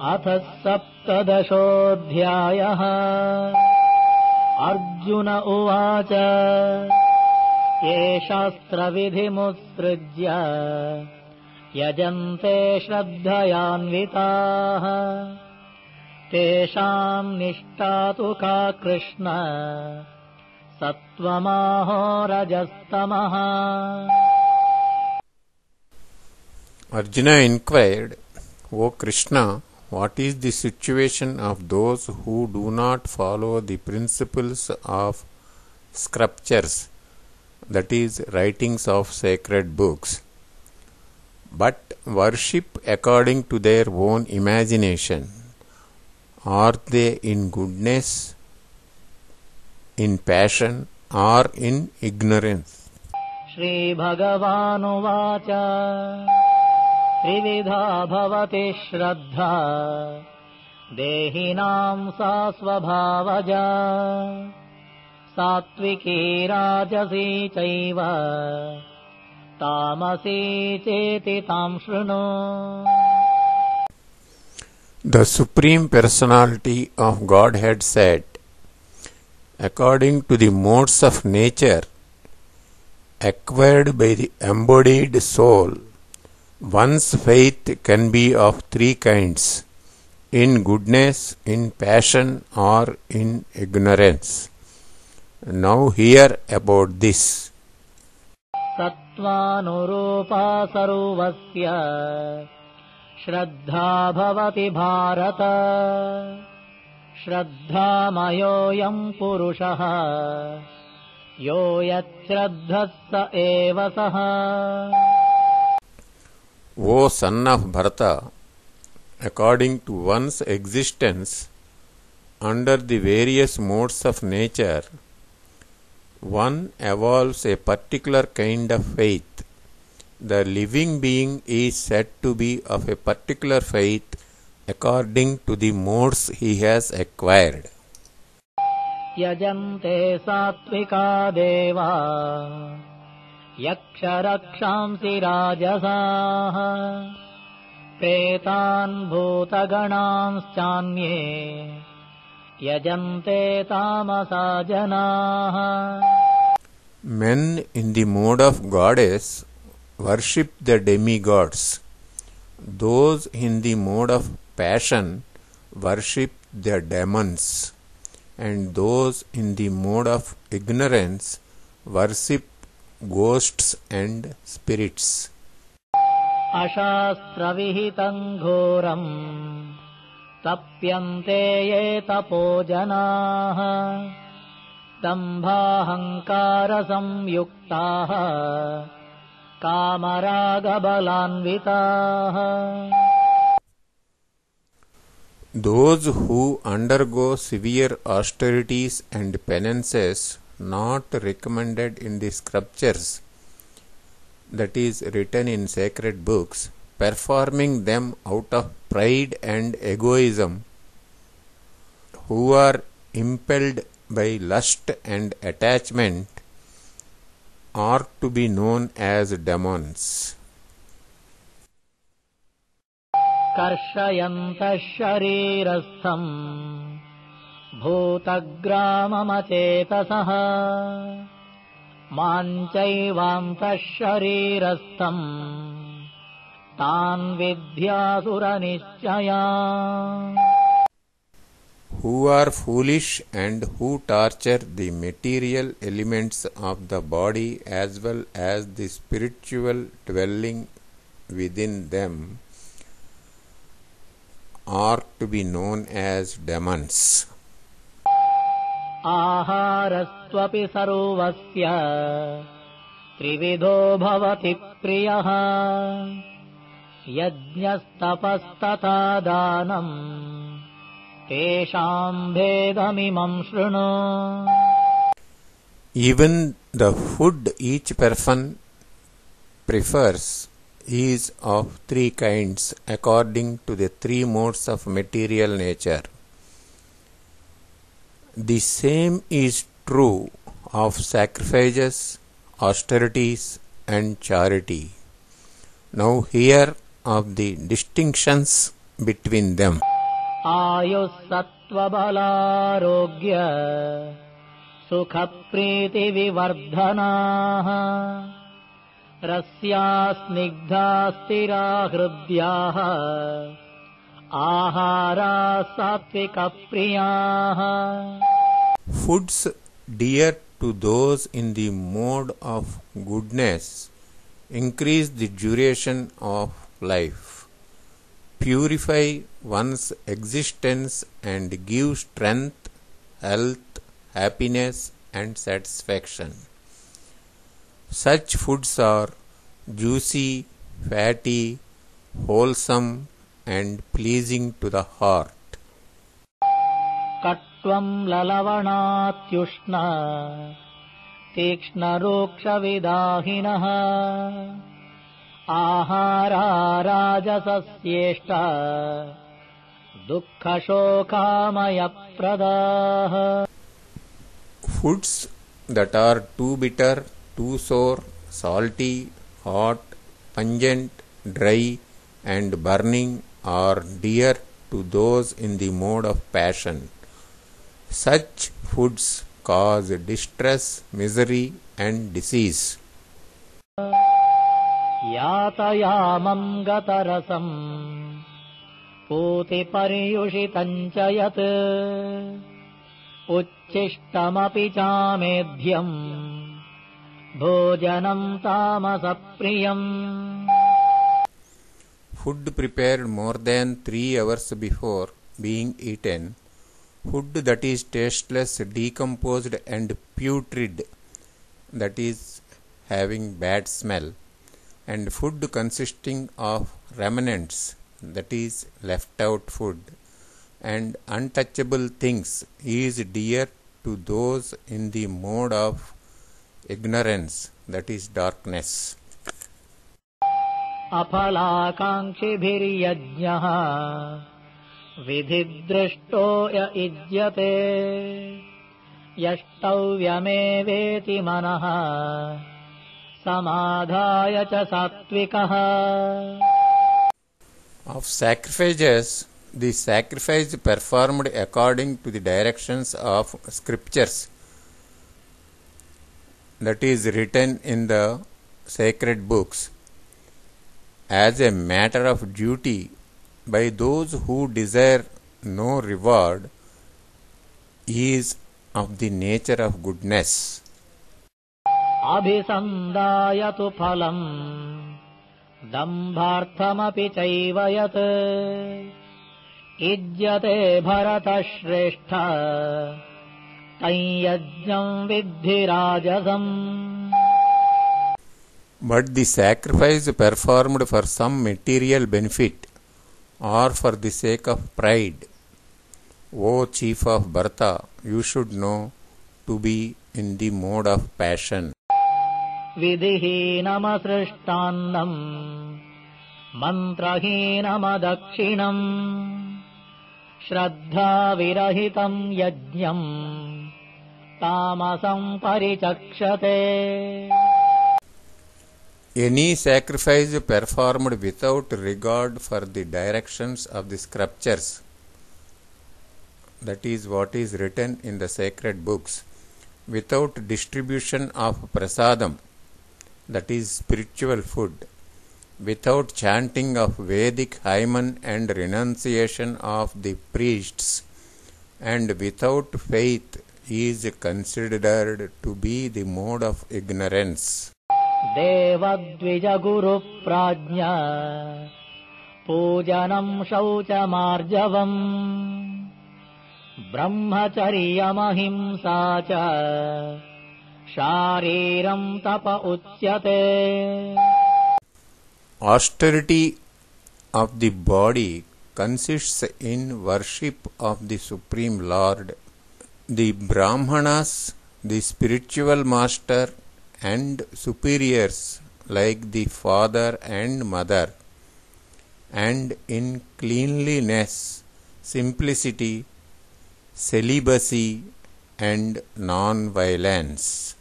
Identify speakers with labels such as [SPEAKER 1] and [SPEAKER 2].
[SPEAKER 1] अथ सप्तदशोऽध्यायः। अर्जुन उवाच ये शास्त्रविधिमुत्सृज्य यजन्ते श्रद्धयान्विताः तेषाम् निष्ठा तु का कृष्ण सत्त्वमाहो रजस्तमः।
[SPEAKER 2] Arjuna inquired, O Krishna, what is the situation of those who do not follow the principles of scriptures, that is, writings of sacred books, but worship according to their own imagination? Are they in goodness, in passion, or in ignorance?
[SPEAKER 1] Shri Bhagavanuvacha त्रिविधा भवति श्रद्धा देहिनां सा स्वभावजा सात्विकी राजसी चैव तामसी चेति तां शृणु।
[SPEAKER 2] The Supreme Personality of Godhead said, according to the modes of nature acquired by the embodied soul, one's faith can be of three kinds: in goodness, in passion, or in ignorance. Now hear about this.
[SPEAKER 1] सत्त्वानुरूपा सर्वस्य श्रद्धा भवति भारत श्रद्धामयोऽयं पुरुषः यो यच्छ्रद्धः स एव सः।
[SPEAKER 2] O son of Bharata, according to one's existence under the various modes of nature, one evolves a particular kind of faith. The living being is said to be of a particular faith according to the modes he has acquired.
[SPEAKER 1] यजन्ते सात्विका देवा यक्षरक्षांसि राजसाः प्रेतान् भूतगणांश्चान्ये यजन्ते तामसा जनाः।
[SPEAKER 2] Men in the mode of goddess worship the demigods. Those in the mode of passion worship the demons, and those in the mode of ignorance worship ghosts and spirits.
[SPEAKER 1] अशास्त्रविहितं घोरं तप्यन्ते ये तपो जनाः दम्भाहङ्कारसंयुक्ताः कामरागबलान्विताः।
[SPEAKER 2] Those who undergo severe austerities and penances not recommended in the scriptures, that is, written in sacred books, performing them out of pride and egoism, who are impelled by lust and attachment, are to be known as demons.
[SPEAKER 1] कर्षयन्तः शरीरस्थम् भूतग्राममचेतसः माञ्चैवान्तः शरीरस्थम् तान् विद्यासुरनिश्चया।
[SPEAKER 2] Who are foolish and who torture the material elements of the body as well as the spiritual dwelling within them, are to be known as demons.
[SPEAKER 1] आहारस्त्वपि सर्वस्य त्रिविधो भवति प्रियः यज्ञस्तपस्तथा दानम् तेषाम् भेदमिमम् शृणु।
[SPEAKER 2] Even the food each person prefers is of three kinds according to the three modes of material nature. The same is true of sacrifices, austerities, and charity. Now hear of the distinctions between them.
[SPEAKER 1] आयुः सत्त्वबलारोग्य सुखप्रीतिविवर्धनाः रस्या स्निग्धा स्थिरा हृद्याः आहाराः सात्विकप्रियाः.
[SPEAKER 2] Foods dear to those in the mode of goodness increase the duration of life, purify one's existence and give strength, health, happiness and satisfaction. Such foods are juicy, fatty, wholesome and pleasing to the heart.
[SPEAKER 1] कट्वं ललवणात्युष्ण तीक्ष्णरूक्षविदाहिनः आहारा राजसस्येष्टा दुःखशोकामयप्रदाः.
[SPEAKER 2] Foods that are too bitter, too sour, salty, hot, pungent, dry and burning are dear to those in the mode of passion. Such foods cause distress, misery and disease.
[SPEAKER 1] यातयामं गतरसं पूतिपर्युषितं च यत् उच्छिष्टमपि चामेध्यम् भोजनं तामसप्रियम्.
[SPEAKER 2] Food prepared more than 3 hours before being eaten, food that is tasteless, decomposed and putrid, that is having bad smell, and food consisting of remnants, that is left out food, and untouchable things is dear to those in the mode of ignorance, that is darkness.
[SPEAKER 1] अफलाकाङ्क्षिभिर्यज्ञः विधिदृष्टो य इज्यते यष्टव्यमेवेति मनः समाधाय च सात्विकः.
[SPEAKER 2] Of sacrifices, the sacrifice performed according to the directions of scriptures, that is written in the sacred books, as a matter of duty by those who desire no reward, is of the nature of goodness.
[SPEAKER 1] अभिसन्दाय तु फलम् दम्भार्थमपि चैव यत् इज्यते भरतश्रेष्ठ तं यज्ञं विद्धि राजसम्.
[SPEAKER 2] But the sacrifice performed for some material benefit or for the sake of pride, O chief of Bharata, you should know to be in the mode of passion.
[SPEAKER 1] विधिहीनमसृष्टान्नम् मन्त्रहीनमदक्षिणम् श्रद्धाविरहितं यज्ञम् तामसं परिचक्षते.
[SPEAKER 2] Any sacrifice performed without regard for the directions of the scriptures, that is what is written in the sacred books, without distribution of prasadam, that is spiritual food, without chanting of Vedic hymen and renunciation of the priests, and without faith, is considered to be the mode of ignorance.
[SPEAKER 1] देवद्विजगुरुप्राज्ञ पूजनं शौचमार्जवम् ब्रह्मचर्यमहिंसा च शारीरं तप उच्यते.
[SPEAKER 2] Austerity of the body consists in worship of the Supreme Lord. The Brahmanas, the spiritual master and superiors like the father and mother, and in cleanliness, simplicity, celibacy and non-violence.